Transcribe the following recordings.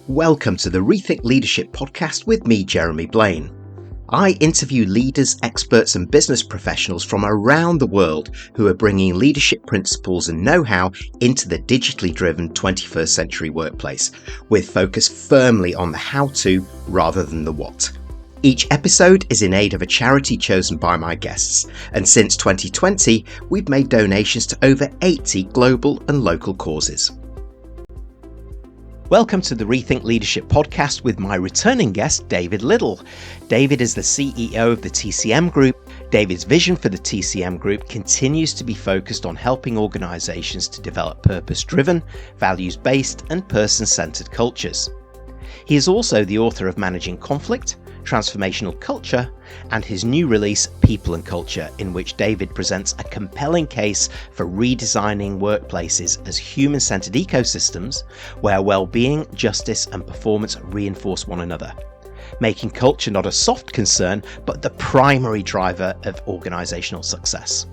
Welcome to the Rethink Leadership podcast with me, Jeremy Blaine. I interview leaders, experts and business professionals from around the world who are bringing leadership principles and know-how into the digitally driven 21st century workplace, with focus firmly on the how-to rather than the what. Each episode is in aid of a charity chosen by my guests, and since 2020, we've made donations to over 80 global and local causes. Welcome to the Rethink Leadership podcast with my returning guest, David Liddle. David is the CEO of the TCM Group. David's vision for the TCM Group continues to be focused on helping organisations to develop purpose-driven, values-based and person-centred cultures. He is also the author of Managing Conflict, Transformational Culture, and his new release, People and Culture, in which David presents a compelling case for redesigning workplaces as human-centered ecosystems where well-being, justice, and performance reinforce one another, making culture not a soft concern, but the primary driver of organisational success.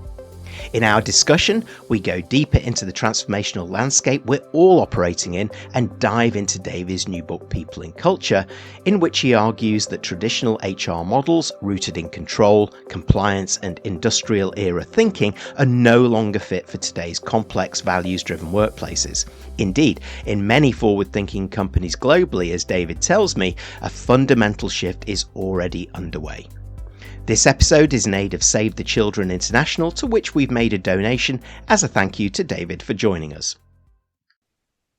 In our discussion, we go deeper into the transformational landscape we're all operating in and dive into David's new book, People and Culture, in which he argues that traditional HR models rooted in control, compliance and industrial era thinking are no longer fit for today's complex values-driven workplaces. Indeed, in many forward-thinking companies globally, as David tells me, a fundamental shift is already underway. This episode is in aid of Save the Children International, to which we've made a donation as a thank you to David for joining us.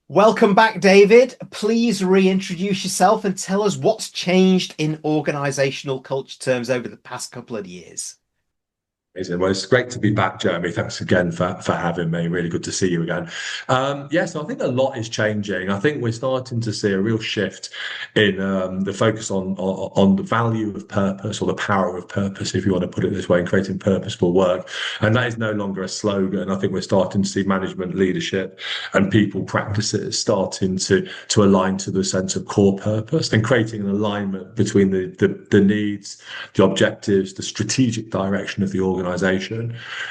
Welcome back, David. Please reintroduce yourself and tell us what's changed in organisational culture terms over the past couple of years. Well, it's great to be back, Jeremy. Thanks again for having me. Really good to see you again. So I think a lot is changing. I think we're starting to see a real shift in the focus on the value of purpose, or the power of purpose, if you want to put it this way, in creating purposeful work. And that is no longer a slogan. I think we're starting to see management, leadership and people practices starting to align to the sense of core purpose and creating an alignment between the needs, the objectives, the strategic direction of the organisation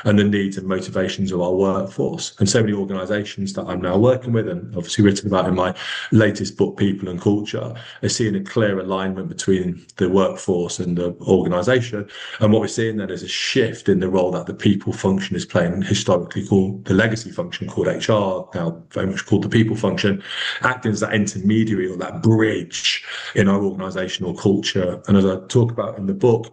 and the needs and motivations of our workforce. And so many organisations that I'm now working with, and obviously written about in my latest book, People and Culture, are seeing a clear alignment between the workforce and the organisation. And what we're seeing then is a shift in the role that the people function is playing, historically called the legacy function called HR, now very much called the people function, acting as that intermediary or that bridge in our organisational culture. And as I talk about in the book,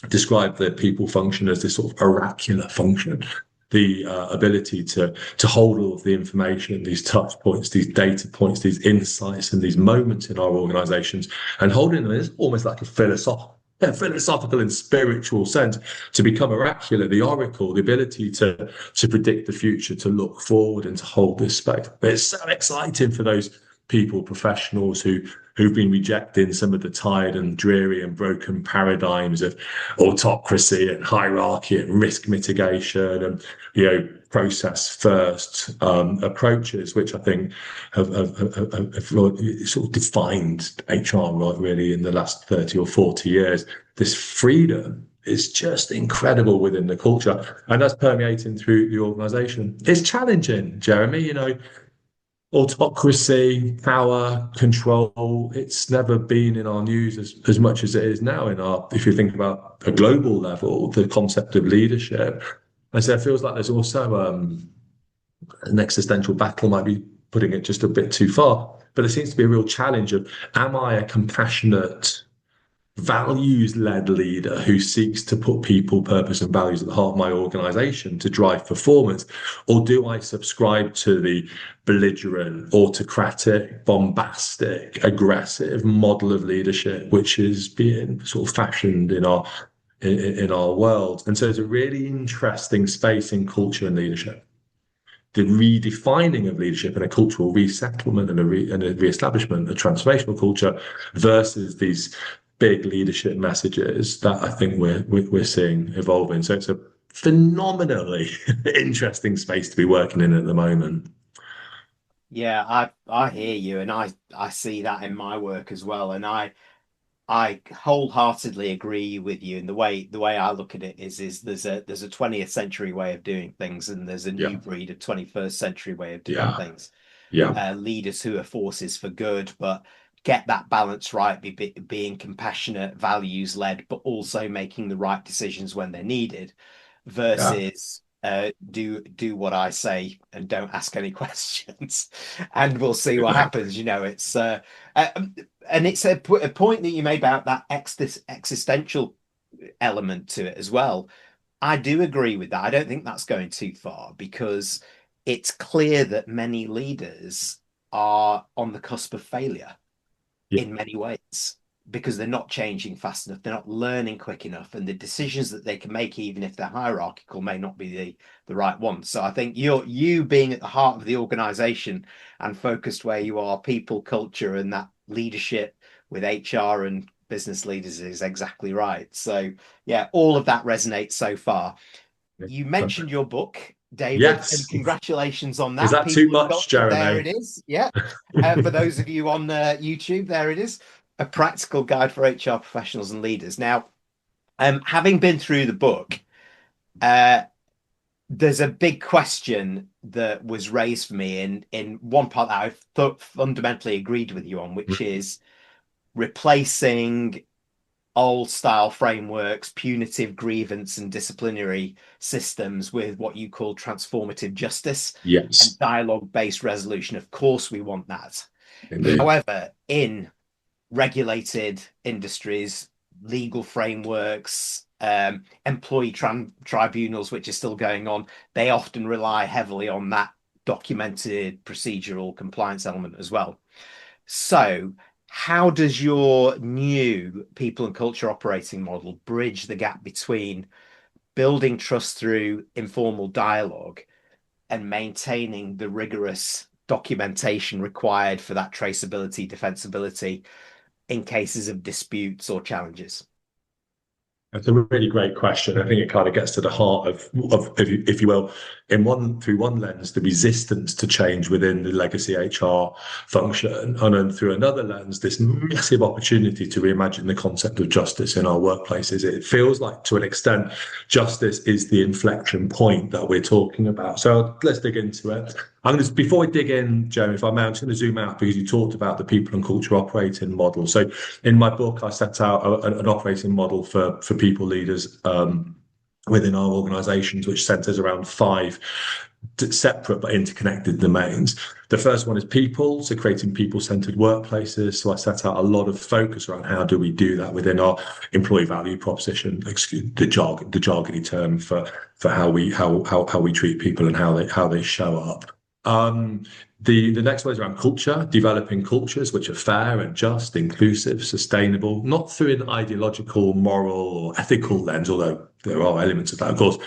describe the people function as this sort of oracular function, the ability to hold all of the information, these touch points, these data points, these insights and these moments in our organizations, and holding them is almost like a philosophical and spiritual sense, to become oracular, the oracle, the ability to predict the future, to look forward and to hold this space. But it's so exciting for those people, professionals who've been rejecting some of the tired and dreary and broken paradigms of autocracy and hierarchy and risk mitigation and process first approaches, which I think have sort of defined HR really in the last 30 or 40 years. This freedom is just incredible within the culture, and that's permeating through the organisation. It's challenging, Jeremy, autocracy, power, control, it's never been in our news as much as it is now if you think about a global level, the concept of leadership. And so it feels like there's also an existential battle, might be putting it just a bit too far, but there seems to be a real challenge of, am I a compassionate, values-led leader who seeks to put people, purpose and values at the heart of my organisation to drive performance? Or do I subscribe to the belligerent, autocratic, bombastic, aggressive model of leadership, which is being sort of fashioned in our world? And so it's a really interesting space in culture and leadership. The redefining of leadership and a cultural resettlement and a re-establishment, a transformational culture, versus these big leadership messages that I think we're seeing evolving. So it's a phenomenally interesting space to be working in at the moment. Yeah, I hear you, and I see that in my work as well, and I wholeheartedly agree with you. And the way I look at it is there's a 20th century way of doing things, and there's a new breed of 21st century way of doing things. Yeah. leaders who are forces for good, but get that balance right, being compassionate, values led, but also making the right decisions when they're needed, Yeah. versus do what I say and don't ask any questions, and we'll see what happens. It's and it's a point that you made about that existential element to it as well. I do agree with that. I don't think that's going too far, because it's clear that many leaders are on the cusp of failure Yeah. in many ways, because they're not changing fast enough, they're not learning quick enough, and the decisions that they can make, even if they're hierarchical, may not be the right ones. So I think you being at the heart of the organization and focused where you are, people, culture, and that leadership with HR and business leaders is exactly right. So yeah, all of that resonates so far. You mentioned your book, David, and Yes. congratulations on Is that. that too People and much, culture, there Jeremy? it is. Yeah. For those of you on YouTube, there it is. A practical guide for HR professionals and leaders. Now, having been through the book, uh, there's a big question that was raised for me in one part that I thought fundamentally agreed with you on, which is replacing old style frameworks, punitive grievance and disciplinary systems with what you call transformative justice and Yes, dialogue based resolution. Of course, we want that. indeed. However, in regulated industries, legal frameworks, employee tribunals, which are still going on, they often rely heavily on that documented procedural compliance element as well. So, how does your new people and culture operating model bridge the gap between building trust through informal dialogue and maintaining the rigorous documentation required for that traceability, defensibility in cases of disputes or challenges? That's a really great question. I think it kind of gets to the heart of if you will, through one lens, the resistance to change within the legacy HR function, and then through another lens, this massive opportunity to reimagine the concept of justice in our workplaces. It feels like, to an extent, justice is the inflection point that we're talking about. So let's dig into it. Before we dig in, Jeremy, if I may, I'm just going to zoom out because you talked about the people and culture operating model. So in my book, I set out an operating model for people leaders within our organizations, which centers around five separate but interconnected domains. The first one is people, so creating people-centered workplaces. So I set out a lot of focus around how do we do that within our employee value proposition, excuse the jargony term for how we treat people and how they show up. The next one is around culture, developing cultures which are fair and just, inclusive, sustainable, not through an ideological, moral, or ethical lens, although there are elements of that, of course,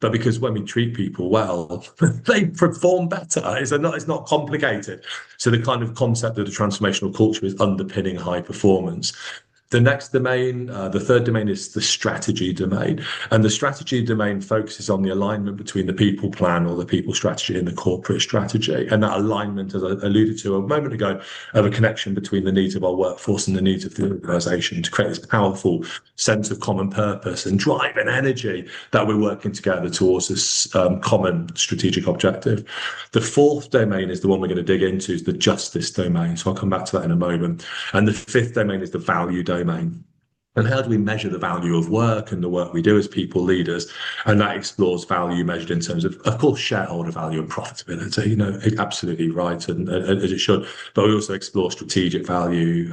but because when we treat people well, they perform better. It's not complicated. So the kind of concept of the transformational culture is underpinning high performance. The next domain, the third domain, is the strategy domain. And the strategy domain focuses on the alignment between the people plan or the people strategy and the corporate strategy. And that alignment, as I alluded to a moment ago, of a connection between the needs of our workforce and the needs of the organization to create this powerful sense of common purpose and drive and energy that we're working together towards this common strategic objective. The fourth domain is the one we're going to dig into, is the justice domain. So I'll come back to that in a moment. And the fifth domain is the value domain. And how do we measure the value of work and the work we do as people leaders? And that explores value measured in terms of course, shareholder value and profitability. Absolutely right, and as it should. But we also explore strategic value,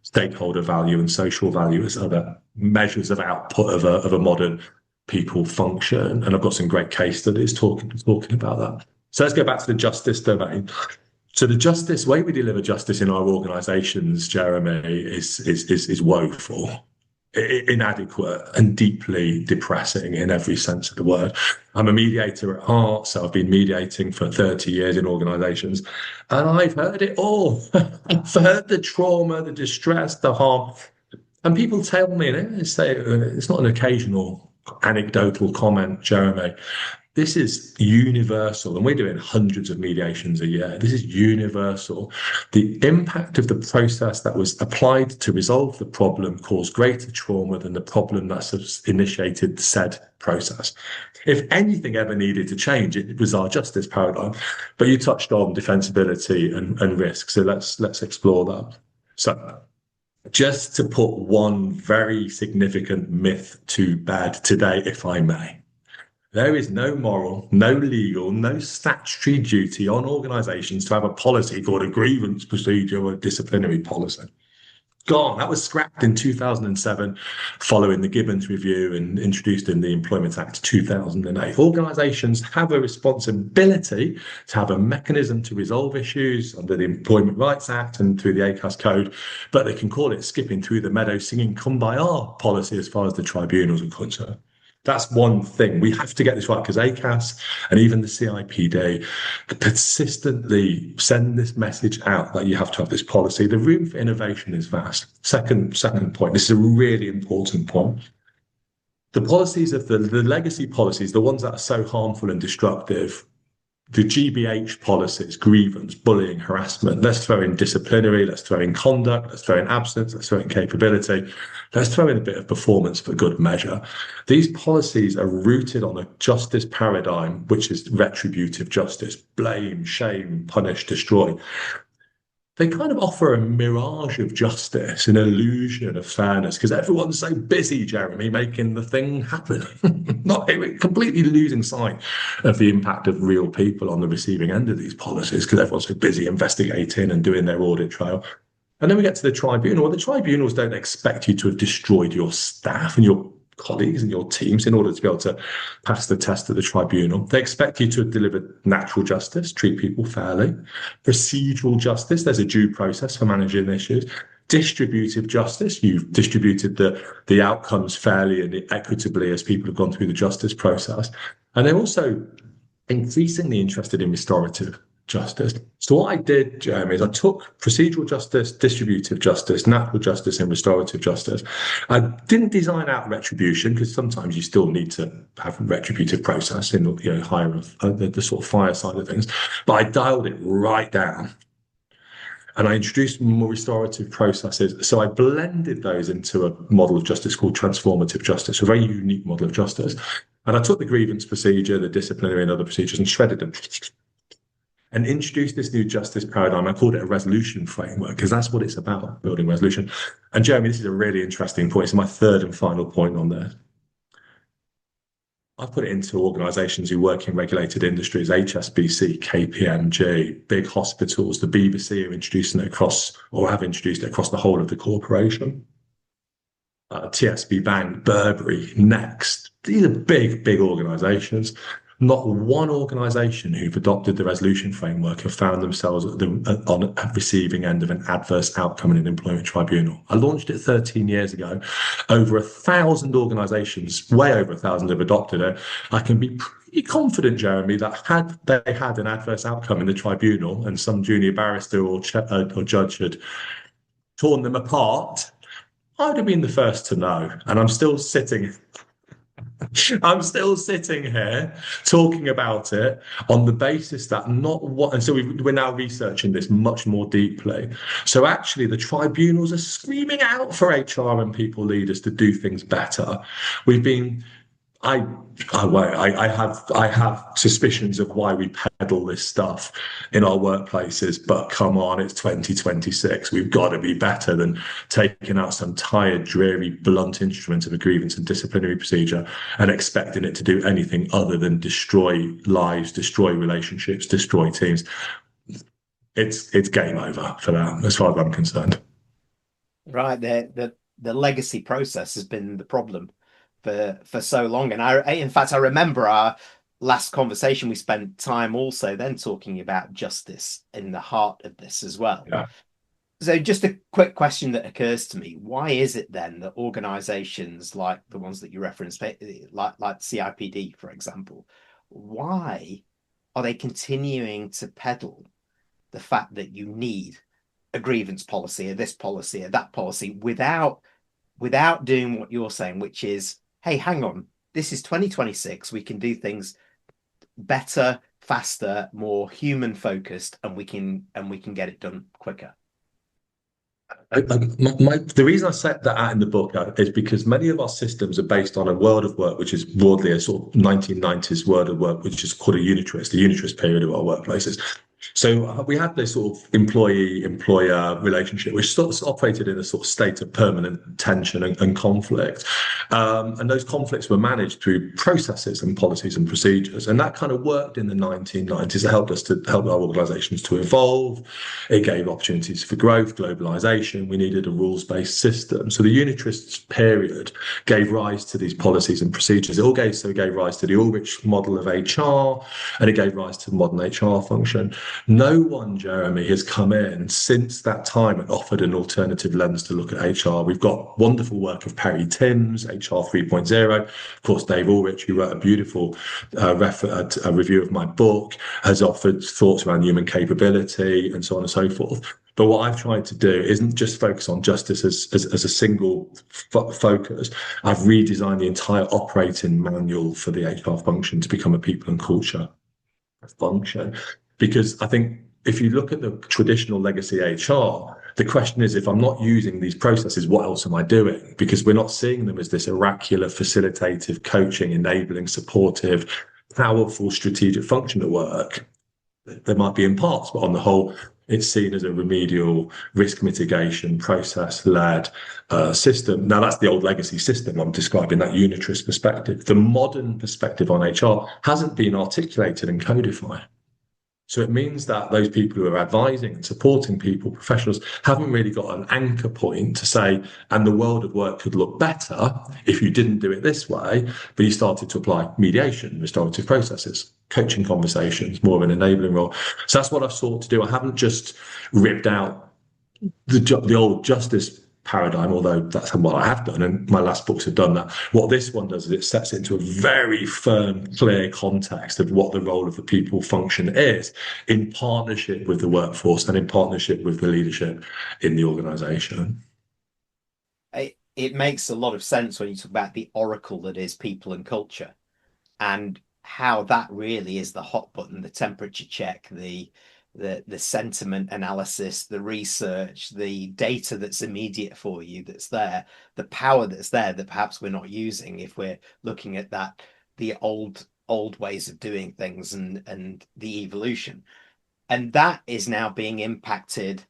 stakeholder value, and social value as other measures of output of a modern people function. And I've got some great case studies talking about that. So let's go back to the justice domain. So the justice way we deliver justice in our organisations, Jeremy, is woeful, inadequate, and deeply depressing in every sense of the word. I'm a mediator at heart, so I've been mediating for 30 years in organisations, and I've heard it all. I've heard the trauma, the distress, the harm, and people tell me, and they say it's not an occasional anecdotal comment, Jeremy. This is universal, and we're doing hundreds of mediations a year. This is universal. The impact of the process that was applied to resolve the problem caused greater trauma than the problem that's initiated said process. If anything ever needed to change, it was our justice paradigm. But you touched on defensibility and risk, so let's explore that. So, just to put one very significant myth to bed today, if I may. There is no moral, no legal, no statutory duty on organisations to have a policy called a grievance procedure or a disciplinary policy. Gone. That was scrapped in 2007 following the Gibbons Review and introduced in the Employment Act 2008. Organisations have a responsibility to have a mechanism to resolve issues under the Employment Rights Act and through the ACAS code, but they can call it skipping through the meadow singing come by our policy as far as the tribunals are concerned. That's one thing. We have to get this right because ACAS and even the CIPD persistently send this message out that you have to have this policy. The room for innovation is vast. Second point. This is a really important point. The policies of the legacy policies, the ones that are so harmful and destructive, the GBH policies, grievance, bullying, harassment, let's throw in disciplinary, let's throw in conduct, let's throw in absence, let's throw in capability, let's throw in a bit of performance for good measure. These policies are rooted on a justice paradigm, which is retributive justice, blame, shame, punish, destroy. They kind of offer a mirage of justice, an illusion of fairness, because everyone's so busy, Jeremy, making the thing happen. Not completely losing sight of the impact of real people on the receiving end of these policies, because everyone's so busy investigating and doing their audit trail. And then we get to the tribunal. Well, the tribunals don't expect you to have destroyed your staff and your colleagues and your teams in order to be able to pass the test at the tribunal. They expect you to have delivered natural justice, treat people fairly, procedural justice, there's a due process for managing issues, distributive justice, you've distributed the outcomes fairly and equitably as people have gone through the justice process. And they're also increasingly interested in restorative justice. So what I did, Jeremy, is I took procedural justice, distributive justice, natural justice, and restorative justice. I didn't design out retribution because sometimes you still need to have a retributive process in higher the sort of fire side of things. But I dialed it right down. And I introduced more restorative processes. So I blended those into a model of justice called transformative justice, a very unique model of justice. And I took the grievance procedure, the disciplinary and other procedures and shredded them and introduced this new justice paradigm. I called it a resolution framework because that's what it's about, building resolution. And Jeremy, this is a really interesting point. It's my third and final point on there. I've put it into organisations who work in regulated industries, HSBC, KPMG, big hospitals, the BBC are introducing it across, or have introduced it across the whole of the corporation. TSB Bank, Burberry, Next. These are big organisations. Not one organisation who've adopted the resolution framework have found themselves on the receiving end of an adverse outcome in an employment tribunal. I launched it 13 years ago. Over 1,000 organisations, way over 1,000 have adopted it. I can be pretty confident, Jeremy, that had they had an adverse outcome in the tribunal and some junior barrister or judge had torn them apart, I'd have been the first to know. And I'm still sitting here talking about it on the basis that and so we're now researching this much more deeply. So actually the tribunals are screaming out for HR and people leaders to do things better. I have suspicions of why we peddle this stuff in our workplaces, but come on, it's 2026. We've got to be better than taking out some tired, dreary, blunt instrument of a grievance and disciplinary procedure and expecting it to do anything other than destroy lives, destroy relationships, destroy teams. It's game over for that, as far as I'm concerned. Right, the legacy process has been the problem for so long. And in fact, I remember our last conversation, we spent time also then talking about justice in the heart of this as well. Yeah. So just a quick question that occurs to me. Why is it then that organizations like the ones that you referenced, like CIPD, for example, why are they continuing to peddle the fact that you need a grievance policy or this policy or that policy without doing what you're saying, which is, hey, hang on, this is 2026. We can do things better, faster, more human focused, and we can get it done quicker. The reason I set that out in the book is because many of our systems are based on a world of work, which is broadly a sort of 1990s world of work, which is called the unitrist period of our workplaces. So we had this sort of employee-employer relationship, which sort of operated in a sort of state of permanent tension and conflict. And those conflicts were managed through processes and policies and procedures. And that kind of worked in the 1990s. It helped us to help our organizations to evolve. It gave opportunities for growth, globalization. We needed a rules-based system. So the unitrist period gave rise to these policies and procedures. It all gave rise to the Ulrich model of HR, and it gave rise to the modern HR function. No one, Jeremy, has come in since that time and offered an alternative lens to look at HR. We've got wonderful work of Perry Timms, HR 3.0. Of course, Dave Ulrich, who wrote a beautiful review of my book, has offered thoughts around human capability and so on and so forth. But what I've tried to do isn't just focus on justice as a single focus. I've redesigned the entire operating manual for the HR function to become a people and culture function. Because I think if you look at the traditional legacy HR, the question is, if I'm not using these processes, what else am I doing? Because we're not seeing them as this oracular, facilitative, coaching, enabling, supportive, powerful strategic function at work. There might be in parts, but on the whole, it's seen as a remedial risk mitigation process-led system. Now, that's the old legacy system I'm describing, that unitrist perspective. The modern perspective on HR hasn't been articulated and codified. So it means that those people who are advising and supporting people, professionals, haven't really got an anchor point to say, and the world of work could look better if you didn't do it this way, but you started to apply mediation, restorative processes, coaching conversations, more of an enabling role. So that's what I've sought to do. I haven't just ripped out the old justice paradigm, although that's what I have done, and my last books have done that. What this one does is it sets it into a very firm, clear context of what the role of the people function is in partnership with the workforce and in partnership with the leadership in the organization. It makes a lot of sense when you talk about the oracle that is people and culture, and how that really is the hot button, the temperature check, the sentiment analysis, the research, the data that's immediate for you, that's there, the power that's there that perhaps we're not using if we're looking at that, the old ways of doing things and the evolution. And that is now being impacted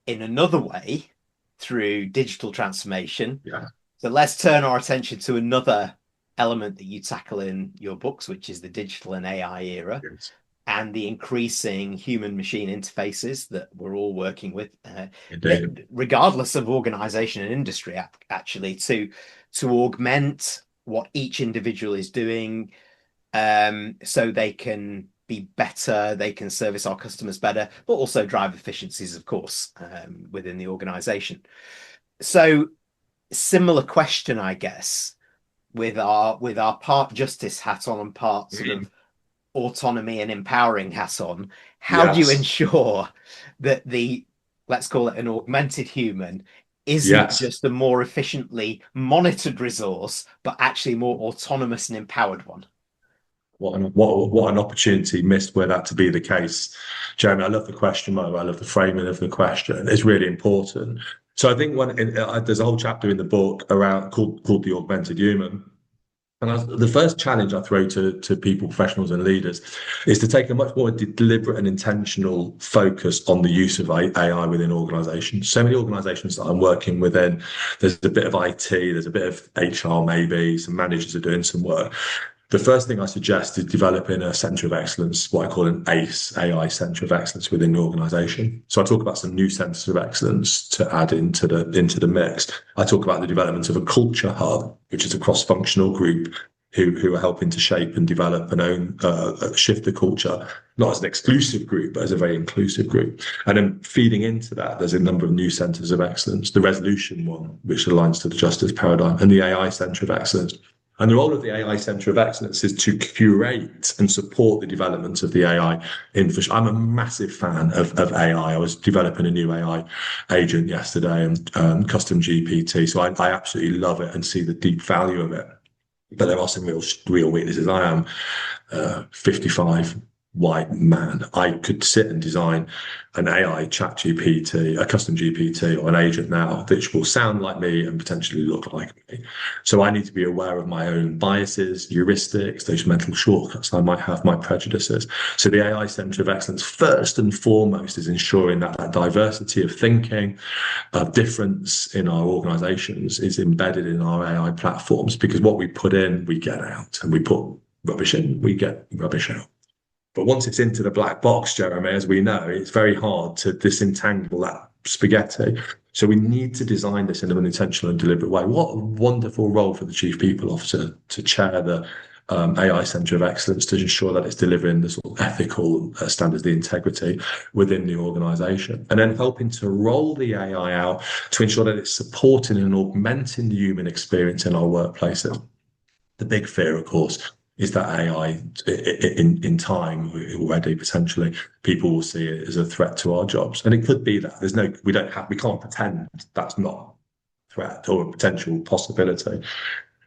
in another way through digital transformation. Yeah. So let's turn our attention to another element that you tackle in your books, which is the digital and AI era. Yes. And the increasing human-machine interfaces that we're all working with, regardless of organization and industry, actually, to augment what each individual is doing, so they can be better, they can service our customers better, but also drive efficiencies, of course, within the organization. So, similar question, I guess, with our part justice hat on and part sort of autonomy and empowering hat on. How do you ensure that let's call it an augmented human, isn't just a more efficiently monitored resource, but actually more autonomous and empowered one? What an opportunity missed were that to be the case, Jeremy. I love the question, Mo. I love the framing of the question. It's really important. So I think there's a whole chapter in the book around called the augmented human. And the first challenge I throw to people, professionals and leaders, is to take a much more deliberate and intentional focus on the use of AI within organizations. So many organizations that I'm working within, there's a bit of IT, there's a bit of HR maybe, some managers are doing some work. The first thing I suggest is developing a centre of excellence, what I call an ACE, AI centre of excellence within the organisation. So I talk about some new centres of excellence to add into the mix. I talk about the development of a culture hub, which is a cross-functional group who are helping to shape and develop and own, shift the culture, not as an exclusive group, but as a very inclusive group. And then feeding into that, there's a number of new centres of excellence, the resolution one, which aligns to the justice paradigm, and the AI centre of excellence. And the role of the AI Centre of Excellence is to curate and support the development of the AI infrastructure. I'm a massive fan of AI. I was developing a new AI agent yesterday and custom GPT. So I absolutely love it and see the deep value of it. but there are some real weaknesses. I am 55 white man. I could sit and design an AI chat GPT, a custom GPT, or an agent now, which will sound like me and potentially look like me. So I need to be aware of my own biases, heuristics, those mental shortcuts I might have, my prejudices. So the AI Centre of Excellence, first and foremost, is ensuring that that diversity of thinking, of difference in our organisations is embedded in our AI platforms, because what we put in, we get out, and we put rubbish in, we get rubbish out. But once it's into the black box, Jeremy, as we know, it's very hard to disentangle that spaghetti. So we need to design this in an intentional and deliberate way. What a wonderful role for the Chief People Officer to chair the AI Centre of Excellence, to ensure that it's delivering the sort of ethical standards, the integrity within the organisation, and then helping to roll the AI out to ensure that it's supporting and augmenting the human experience in our workplaces. The big fear, of course, is that AI, in time already, potentially, people will see it as a threat to our jobs. And it could be that we can't pretend that's not a threat or a potential possibility.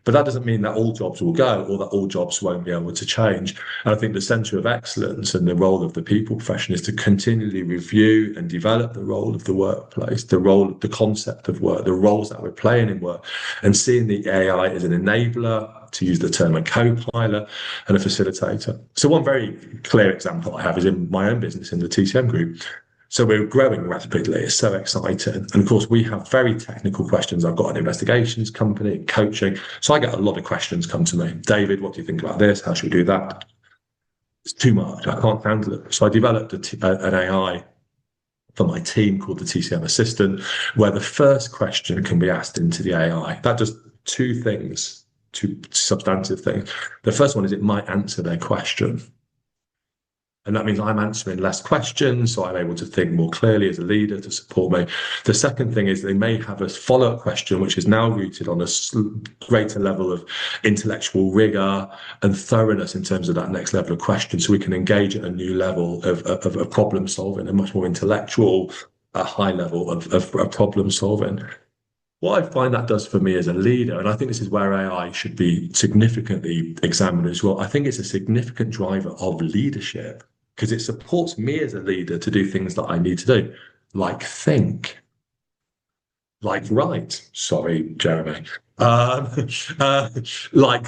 But that doesn't mean that all jobs will go, or that all jobs won't be able to change. And I think the Centre of Excellence and the role of the people profession is to continually review and develop the role of the workplace, the concept of work, the roles that we're playing in work, and seeing the AI as an enabler, to use the term, a co-pilot and a facilitator. So one very clear example I have is in my own business, in the TCM Group. So we're growing rapidly. It's so exciting. And of course, we have very technical questions. I've got an investigations company, coaching. So I get a lot of questions come to me. David, what do you think about this? How should we do that? It's too much. I can't handle it. So I developed an AI for my team called the TCM Assistant, where the first question can be asked into the AI. That does two things, two substantive things. The first one is it might answer their question. And that means I'm answering less questions, so I'm able to think more clearly as a leader to support me. The second thing is they may have a follow-up question, which is now rooted on a greater level of intellectual rigor and thoroughness in terms of that next level of question, so we can engage at a new level of problem solving, a much more intellectual, a high level of problem solving. What I find that does for me as a leader, and I think this is where AI should be significantly examined as well, I think it's a significant driver of leadership, because it supports me as a leader to do things that I need to do, like think, like write. Sorry, Jeremy. Like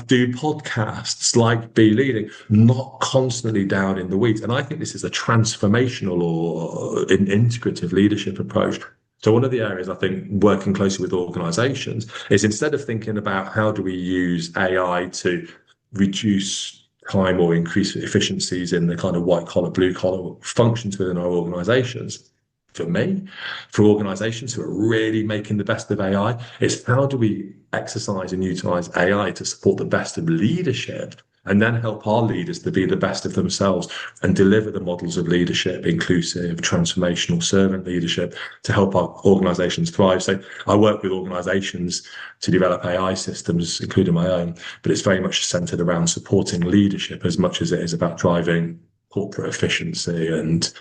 do podcasts, like be leading, not constantly down in the weeds. And I think this is a transformational or integrative leadership approach. So one of the areas I think working closely with organizations is, instead of thinking about how do we use AI to reduce time or increase efficiencies in the kind of white collar, blue collar functions within our organizations, for me, for organizations who are really making the best of AI, it's how do we exercise and utilize AI to support the best of leadership, and then help our leaders to be the best of themselves and deliver the models of leadership, inclusive, transformational, servant leadership, to help our organizations thrive. So I work with organizations to develop AI systems, including my own, but it's very much centered around supporting leadership as much as it is about driving corporate efficiency and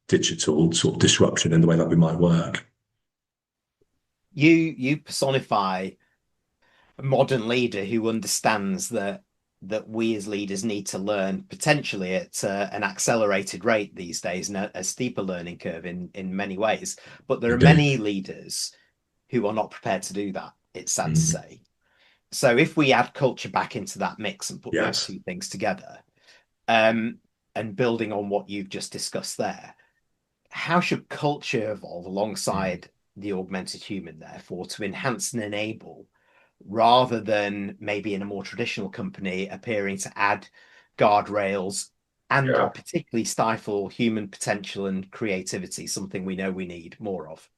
digital sort of disruption in the way that we might work. You personify a modern leader who understands that we as leaders need to learn potentially at an accelerated rate these days, and a steeper learning curve in many ways. But there are many leaders who are not prepared to do that, it's sad to say. So if we add culture back into that mix and put those two things together, and building on what you've just discussed there, how should culture evolve alongside the augmented human, therefore, to enhance and enable, rather than maybe in a more traditional company appearing to add guardrails and particularly stifle human potential and creativity, something we know we need more of?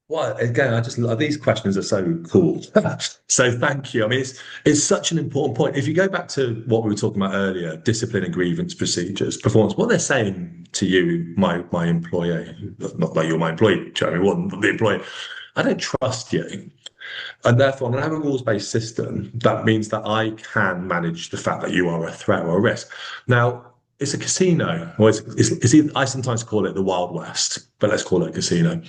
Well, again, these questions are so cool. So thank you. I mean, it's such an important point. If you go back to what we were talking about earlier, discipline and grievance procedures, performance, what they're saying to you, my employer, not that you're my employee, Jeremy, what the employer, I don't trust you. And therefore, when I have a rules-based system, that means that I can manage the fact that you are a threat or a risk. Now, it's a casino, or I sometimes call it the Wild West, but let's call it a casino.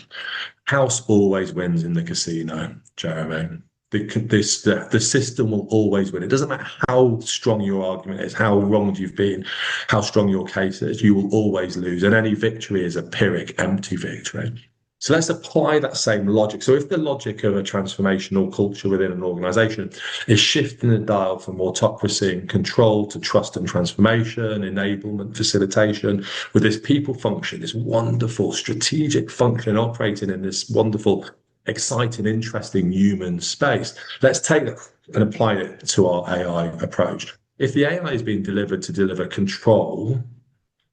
House always wins in the casino, Jeremy. the system will always win. It doesn't matter how strong your argument is, how wronged you've been, how strong your case is, you will always lose. And any victory is a Pyrrhic, empty victory. So let's apply that same logic. So if the logic of a transformational culture within an organization is shifting the dial from autocracy and control to trust and transformation, enablement, facilitation, with this people function, this wonderful strategic function operating in this wonderful, exciting, interesting human space, let's take that and apply it to our AI approach. If the AI is being delivered to deliver control,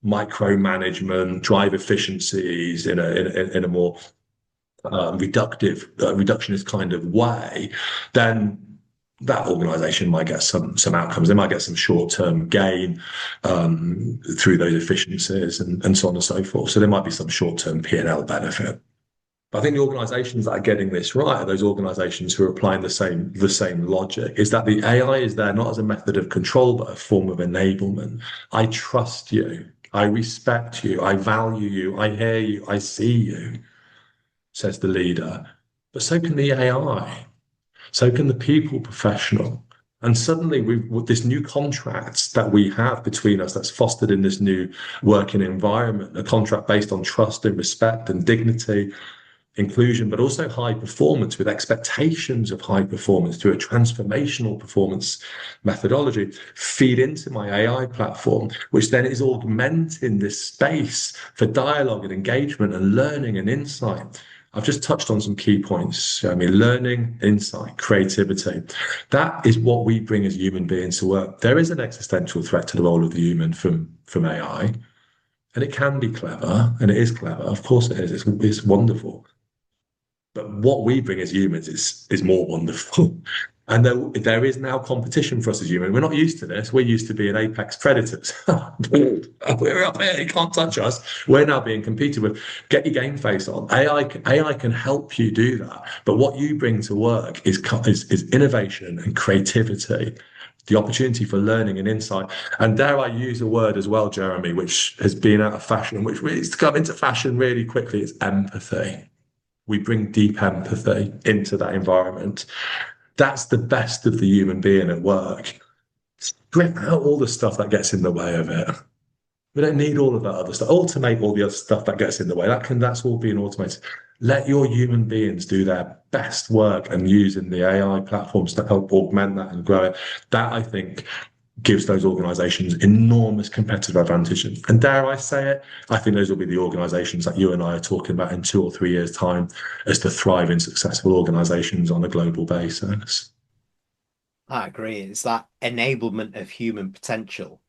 micromanagement, drive efficiencies in a more reductionist kind of way, then that organization might get some outcomes. They might get some short-term gain through those efficiencies and so on and so forth. So there might be some short-term P&L benefit. But I think the organizations that are getting this right are those organizations who are applying the same logic, is that the AI is there not as a method of control, but a form of enablement. I trust you. I respect you. I value you. I hear you. I see you, says the leader. But so can the AI. So can the people professional. And suddenly, with this new contract that we have between us that's fostered in this new working environment, a contract based on trust and respect and dignity, inclusion, but also high performance with expectations of high performance through a transformational performance methodology, feed into my AI platform, which then is augmenting this space for dialogue and engagement and learning and insight. I've just touched on some key points. I mean, learning, insight, creativity. That is what we bring as human beings to work. There is an existential threat to the role of the human from AI, and it can be clever, and it is clever. Of course it is. It's wonderful. But what we bring as humans is more wonderful. And there is now competition for us as humans. We're not used to this. We're used to being apex predators. We're up here, you can't touch us. We're now being competed with. Get your game face on. AI can help you do that. But what you bring to work is innovation and creativity, the opportunity for learning and insight. And dare I use a word as well, Jeremy, which has been out of fashion, which needs to come into fashion really quickly, is empathy. We bring deep empathy into that environment. That's the best of the human being at work. Strip out all the stuff that gets in the way of it. We don't need all of that other stuff. Automate all the other stuff that gets in the way. That's all being automated. Let your human beings do their best work and using the AI platforms to help augment that and grow it. That, I think, gives those organizations enormous competitive advantage. And dare I say it, I think those will be the organizations that you and I are talking about in 2 or 3 years' time as the thriving, successful organizations on a global basis. I agree. It's that enablement of human potential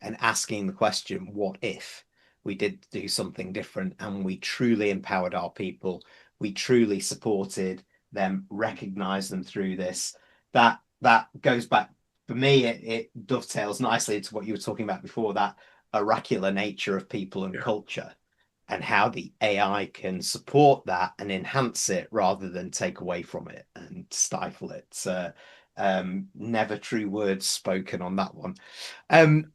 and asking the question, what if we did do something different and we truly empowered our people, we truly supported them, recognized them through this. That goes back. For me, it dovetails nicely into what you were talking about before, that oracular nature of people and culture, and how the AI can support that and enhance it rather than take away from it and stifle it. Never true words spoken on that one.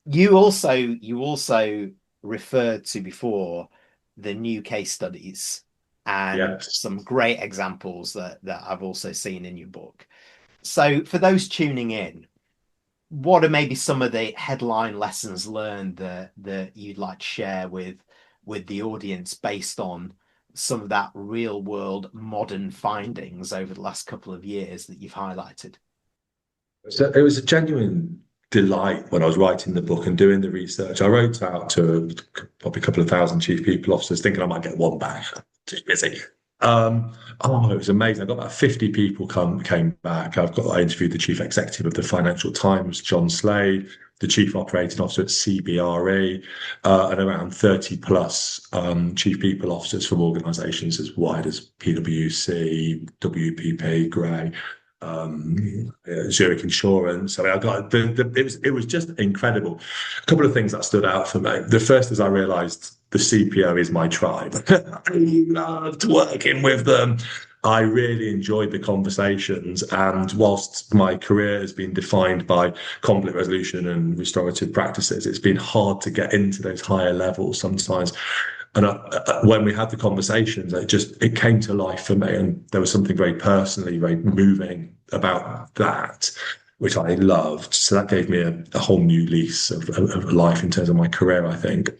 You also referred to before the new case studies and some great examples that I've also seen in your book. So for those tuning in, what are maybe some of the headline lessons learned that you'd like to share with the audience based on some of that real world modern findings over the last couple of years that you've highlighted? So it was a genuine delight when I was writing the book and doing the research. I wrote out to probably a couple of thousand chief people officers, thinking I might get one back. Just busy. It was amazing. I got about 50 people came back. I interviewed the chief executive of the Financial Times, John Slade, the chief operating officer at CBRE, and around 30 plus chief people officers from organisations as wide as PwC, WPP, Gray, Zurich Insurance. I mean, I got it was just incredible. A couple of things that stood out for me. The first is I realised the CPO is my tribe. I loved working with them. I really enjoyed the conversations. And whilst my career has been defined by conflict resolution and restorative practices, it's been hard to get into those higher levels sometimes. And when we had the conversations, it came to life for me, and there was something very personally, very moving about that, which I loved. So that gave me a whole new lease of life in terms of my career. I think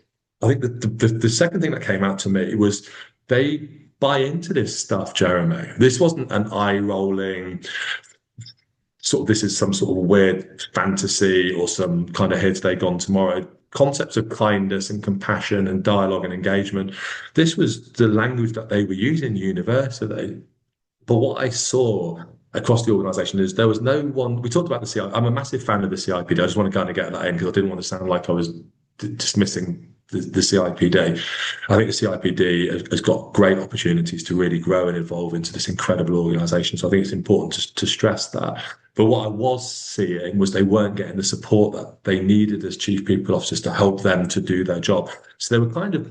the second thing that came out to me was they buy into this stuff, Jeremy. This wasn't an eye rolling sort of, this is some sort of weird fantasy or some kind of here today, gone tomorrow. Concepts of kindness and compassion and dialogue and engagement. This was the language that they were using in university. But what I saw across the organisation is there was no one. We talked about the CIPD. I'm a massive fan of the CIPD. I just want to kind of get that in because I didn't want to sound like I was dismissing the CIPD. I think the CIPD has got great opportunities to really grow and evolve into this incredible organisation. So I think it's important to stress that. But what I was seeing was they weren't getting the support that they needed as chief people officers to help them to do their job. So they were kind of,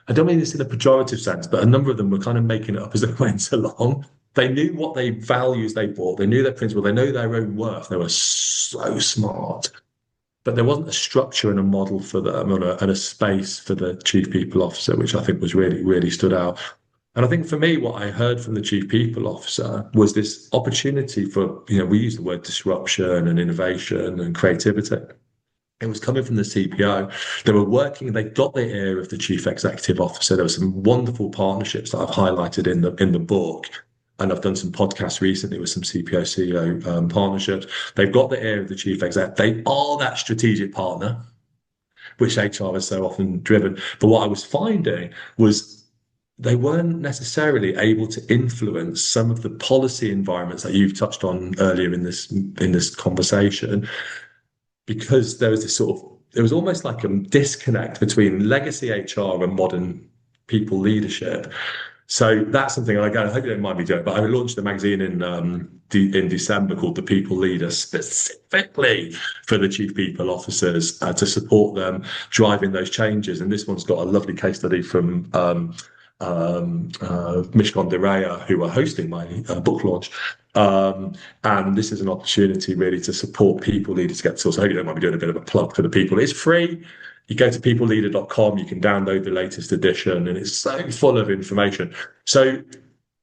I don't mean this in a pejorative sense, but a number of them were kind of making it up as they went along. They knew what values they brought. They knew their principles. They knew their own worth. They were so smart. But there wasn't a structure and a model for them and a space for the chief people officer, which I think was really, really stood out. And I think for me, what I heard from the chief people officer was this opportunity for, we use the word disruption and innovation and creativity. It was coming from the CPO. They were working, they got the ear of the chief executive officer. There were some wonderful partnerships that I've highlighted in the book. And I've done some podcasts recently with some CPO CEO partnerships. They've got the ear of the chief exec. They are that strategic partner, which HR has so often driven. But what I was finding was they weren't necessarily able to influence some of the policy environments that you've touched on earlier in this conversation, because there was this it was almost like a disconnect between legacy HR and modern people leadership. So that's something, and again, I hope you don't mind me doing, but I launched a magazine in December called The People Leader, specifically for the chief people officers to support them driving those changes. And this one's got a lovely case study from Mishcon Dereya, who are hosting my book launch. And this is an opportunity really to support people leaders to get to. So I hope you don't mind me doing a bit of a plug for the people. It's free. You go to peopleleader.com, you can download the latest edition, and it's so full of information. So,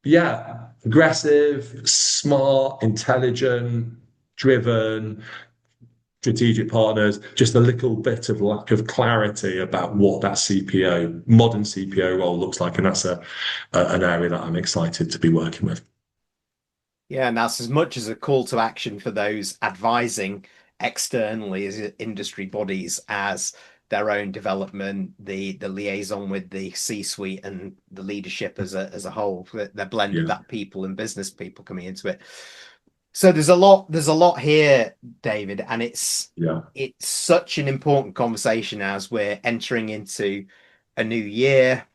yeah, aggressive, smart, intelligent, driven, strategic partners, just a little bit of lack of clarity about what that modern CPO role looks like. And that's an area that I'm excited to be working with. Yeah, and that's as much as a call to action for those advising externally as industry bodies as their own development, the liaison with the C-suite and the leadership as a whole. They're blend of that people and business people coming into it. So there's a lot here, David, and it's such an important conversation as we're entering into a new year.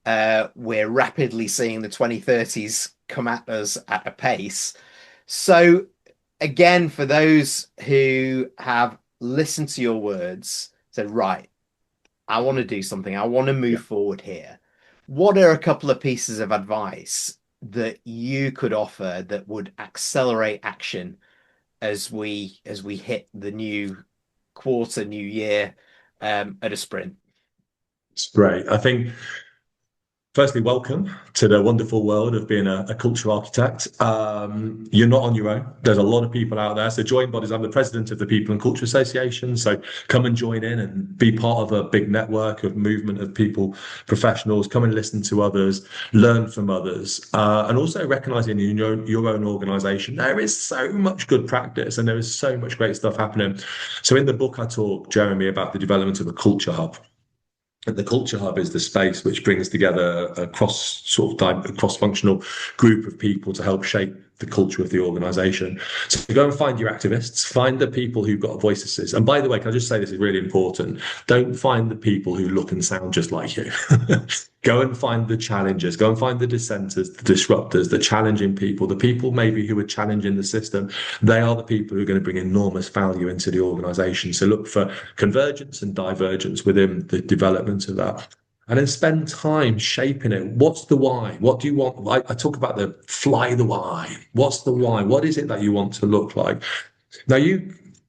We're rapidly seeing the 2030s come at us at a pace. So again, for those who have listened to your words, said, right, I want to do something, I want to move forward here. What are a couple of pieces of advice that you could offer that would accelerate action as we hit the new quarter, new year, at a sprint? It's great. I think, firstly, welcome to the wonderful world of being a culture architect. You're not on your own. There's a lot of people out there. So join bodies. I'm the president of the People and Culture Association. So come and join in and be part of a big network of movement of people, professionals. Come and listen to others, learn from others, and also recognizing in your own organization, there is so much good practice and there is so much great stuff happening. So in the book, I talk, Jeremy, about the development of a culture hub. And the Culture Hub is the space which brings together a cross-functional group of people to help shape the culture of the organisation. So go and find your activists, find the people who've got voices. And by the way, can I just say this is really important? Don't find the people who look and sound just like you. Go and find the challengers, go and find the dissenters, the disruptors, the challenging people, the people maybe who are challenging the system. They are the people who are going to bring enormous value into the organisation. So look for convergence and divergence within the development of that. And then spend time shaping it. What's the why? What do you want? I talk about the why. What's the why? What is it that you want to look like? Now,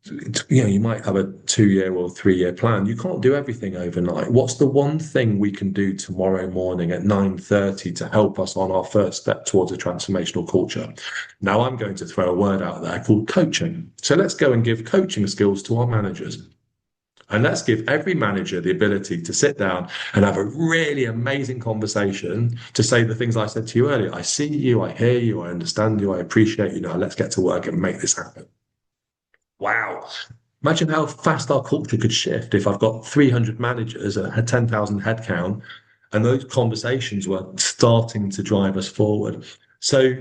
You might have a 2-year or 3-year plan. You can't do everything overnight. What's the one thing we can do tomorrow morning at 9:30 to help us on our first step towards a transformational culture? Now I'm going to throw a word out there called coaching. So let's go and give coaching skills to our managers. And let's give every manager the ability to sit down and have a really amazing conversation to say the things I said to you earlier. I see you, I hear you, I understand you, I appreciate you. Now let's get to work and make this happen. Wow. Imagine how fast our culture could shift if I've got 300 managers at a 10,000 headcount and those conversations were starting to drive us forward. So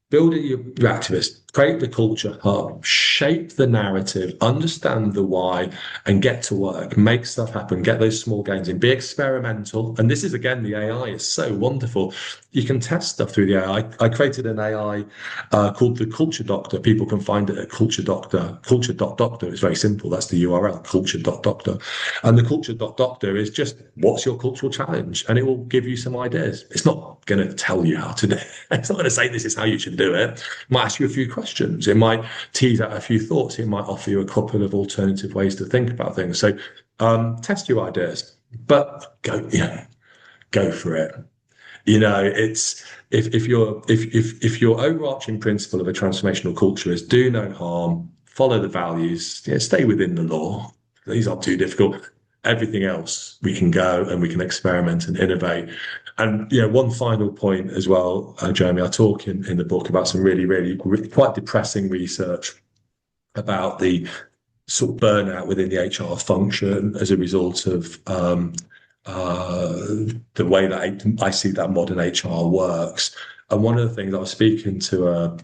building your activists, create the culture hub, shape the narrative, understand the why, and get to work, make stuff happen, get those small gains in, be experimental. And this is, again, the AI is so wonderful. You can test stuff through the AI. I created an AI called the Culture Doctor. People can find it at Culture Doctor. Culture.doctor. It's very simple. That's the URL, culture.doctor. And the Culture.doctor is just, what's your cultural challenge? And it will give you some ideas. It's not going to tell you how to do it. It's not going to say this is how you should do it. It might ask you a few questions. It might tease out a few thoughts. It might offer you a couple of alternative ways to think about things. So test your ideas, but go for it. It's if your overarching principle of a transformational culture is do no harm, follow the values, stay within the law. These aren't too difficult. Everything else we can go and we can experiment and innovate. And one final point as well, Jeremy, I talk in the book about some really quite depressing research about the sort of burnout within the HR function as a result of the way that I see that modern HR works. And one of the things, I was speaking to a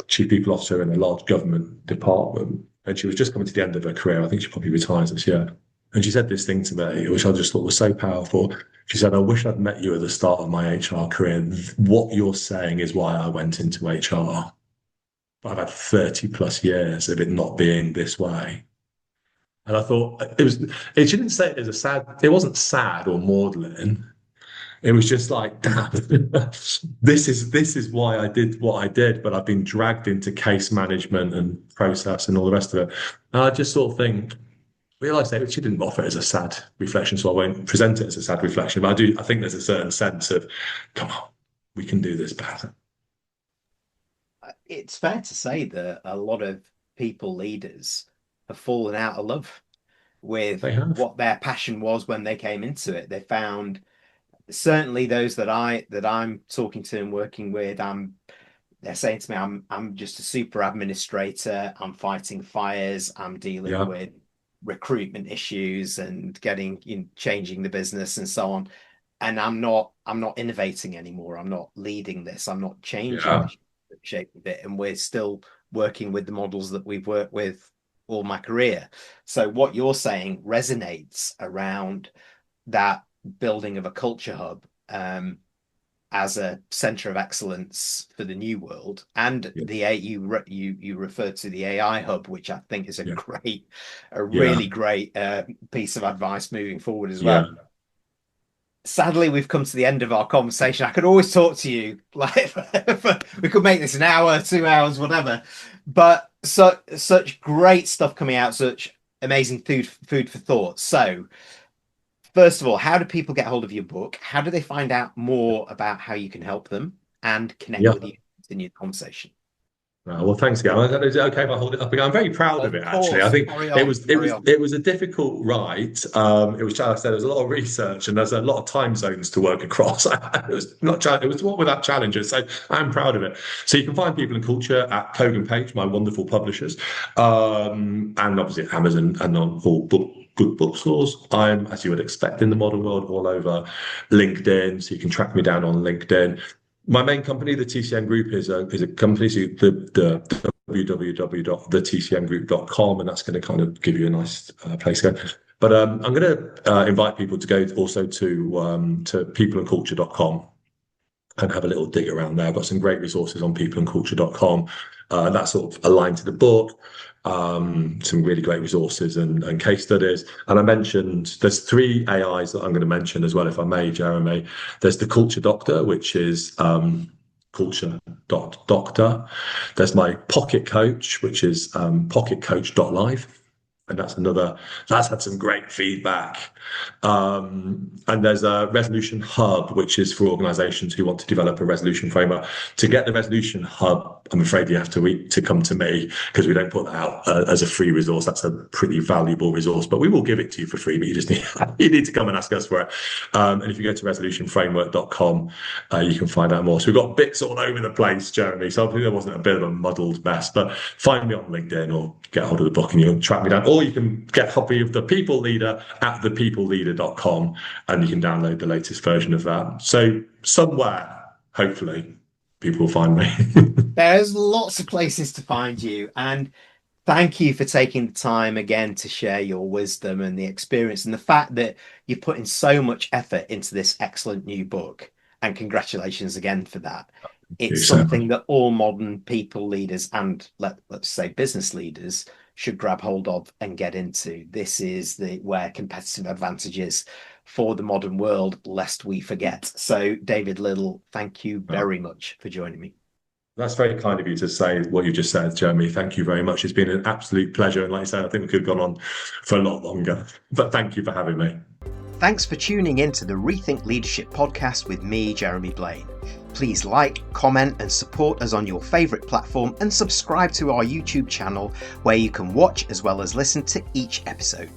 chief people officer in a large government department, and she was just coming to the end of her career. I think she probably retires this year. And she said this thing to me, which I just thought was so powerful. She said, I wish I'd met you at the start of my HR career. What you're saying is why I went into HR. I've had 30 plus years of it not being this way. And I thought she didn't say it as it wasn't sad or maudlin. It was just like, damn, this is why I did what I did, but I've been dragged into case management and process and all the rest of it. And I just sort of realised that she didn't offer it as a sad reflection, so I won't present it as a sad reflection. But I think there's a certain sense of, come on, we can do this better. It's fair to say that a lot of leaders, have fallen out of love with what their passion was when they came into it. They found, certainly those that I'm talking to and working with, they're saying to me, I'm just a super administrator. I'm fighting fires. I'm dealing with recruitment issues and changing the business and so on. And I'm not innovating anymore. I'm not leading this. I'm not changing the shape of it. And we're still working with the models that we've worked with all my career. So what you're saying resonates around that building of a culture hub as a center of excellence for the new world, and you referred to the AI hub, which I think is a really great piece of advice moving forward as well. Sadly, we've come to the end of our conversation. I could always talk to you, like we could make this an hour, 2 hours, whatever. But such great stuff coming out, such amazing food for thought. So, first of all, how do people get hold of your book? How do they find out more about how you can help them and connect with you and continue the conversation? Well, thanks again. Is it okay if I hold it up again? I'm very proud of it, actually. I think it was a difficult write. It was, like I said, there was a lot of research and there's a lot of time zones to work across. It was one without challenges. So I'm proud of it. So you can find People and Culture at Kogan Page, my wonderful publishers, and obviously at Amazon and on all good bookstores. I'm, as you would expect in the modern world, all over LinkedIn. So you can track me down on LinkedIn. My main company, the TCM Group, is a company, so the www.thetcmgroup.com, and that's going to kind of give you a nice place to go. But I'm going to invite people to go also to peopleandculture.com and have a little dig around there. I've got some great resources on peopleandculture.com. That's sort of aligned to the book. Some really great resources and case studies. And I mentioned there's 3 AIs that I'm going to mention as well, if I may, Jeremy. There's the Culture Doctor, which is organisational.culture.doctor. There's my Pocket Coach, which is pocketcoach.live. And that's had some great feedback. And there's a resolution hub, which is for organizations who want to develop a resolution framework. To get the resolution hub, I'm afraid you have to come to me, because we don't put that out as a free resource. That's a pretty valuable resource, but we will give it to you for free, but you just need to come and ask us for it. And if you go to resolutionframework.com, you can find out more. So we've got bits all over the place, Jeremy. So I think there wasn't a bit of a muddled mess, but find me on LinkedIn or get hold of the book and you'll track me down. Or you can get a copy of The People Leader at thepeopleleader.com, and you can download the latest version of that. So somewhere, hopefully, people will find me. There's lots of places to find you. And thank you for taking the time again to share your wisdom and the experience, and the fact that you're putting so much effort into this excellent new book. And congratulations again for that. It's something that all modern people leaders and let's say business leaders should grab hold of and get into. This is where competitive advantage is for the modern world, lest we forget. So David Liddle, thank you very much for joining me. That's very kind of you to say what you just said, Jeremy. Thank you very much. It's been an absolute pleasure. And like I said, I think we could have gone on for a lot longer, but thank you for having me. Thanks for tuning in to the Rethink Leadership podcast with me, Jeremy Blaine. Please like, comment and support us on your favourite platform, and subscribe to our YouTube channel where you can watch as well as listen to each episode.